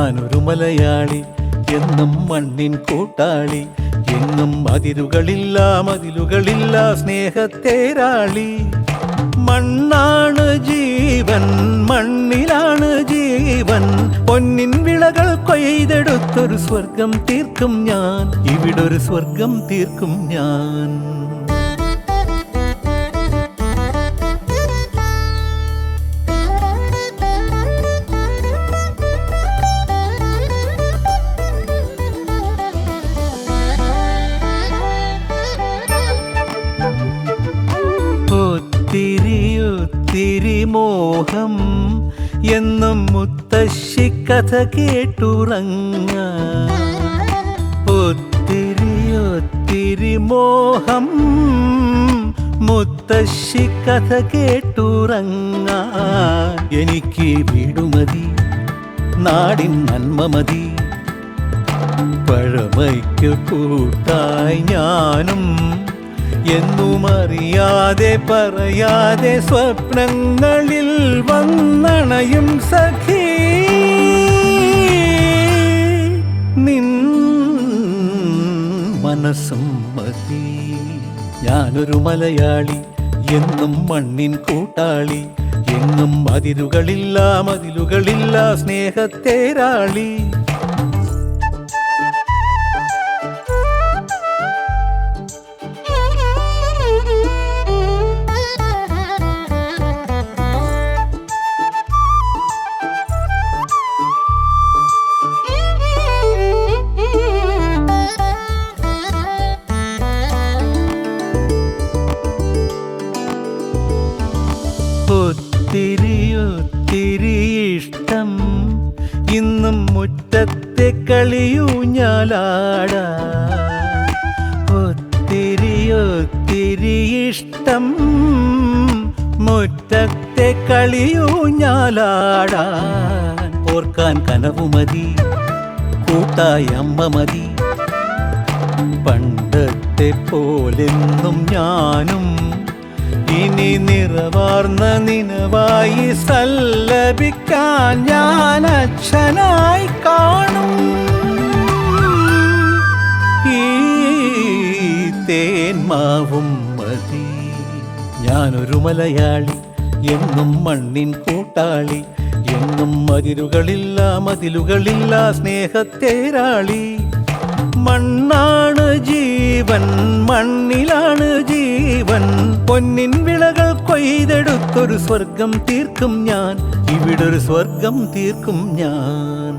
ഞാനൊരു മലയാളി, എന്നും മണ്ണിൻ കൂട്ടാളി, എങ്ങും അതിരുകളില്ല മതിലുകളില്ല സ്നേഹത്തേരാളി. മണ്ണാണ് ജീവൻ, മണ്ണിലാണ് ജീവൻ, പൊന്നിൻ വിളകൾ കൊയ്തെടുത്തൊരു സ്വർഗം തീർക്കും ഞാൻ, ഇവിടൊരു സ്വർഗം തീർക്കും ഞാൻ. ഒത്തിരി മോഹം എന്നും മുത്തശ്ശി കഥ കേട്ടുറങ്ങാൻ. ഒത്തിരി മോഹം മുത്തശ്ശി കഥ കേട്ടുറങ്ങാൻ. എനിക്ക് വീടുമതി, നാടിൻ നന്മ മതി, പഴമയ്ക്ക് കൂട്ടായി ഞാനും എന്നും അറിയാതെ പറയാതെ സ്വപ്നങ്ങളിൽ വന്നണയും സഖി. നിൻ മനസ്സും മതി. ഞാനൊരു മലയാളി, എന്നും മണ്ണിൻ കൂട്ടാളി, എങ്ങും അതിരുകളില്ല മതിലുകളില്ല സ്നേഹത്തേരാളി. ഒത്തിരി ഇഷ്ടം ഇന്നും മുറ്റത്തെ കളിയൂഞ്ഞാലാടാ. ഒത്തിരി ഇഷ്ടം മുറ്റത്തെ കളിയൂഞ്ഞാലാടാൻ. ഓർക്കാൻ കനവുമതി, കൂട്ടായി അമ്മ മതി, പണ്ടത്തെ പോലെന്നും ഞാനും ഇനി നിറവാർന്ന നിനവായി സല്ലപിക്കാൻ ഞാൻ അച്ഛനായി കാണും. ഈ തേന്മാവും മതി. ഞാനൊരു മലയാളി, എന്നും മണ്ണിൻ കൂട്ടാളി, എന്നും അതിരുകളില്ല മതിലുകളില്ല സ്നേഹത്തേരാളി. മണ്ണാണ് ജീവൻ, മണ്ണിലാണ് ജീവൻ, പൊന്നിൻ വിളകൾ കൊയ്തെടുത്തൊരു സ്വർഗം തീർക്കും ഞാൻ, ഇവിടൊരു സ്വർഗം തീർക്കും ഞാൻ.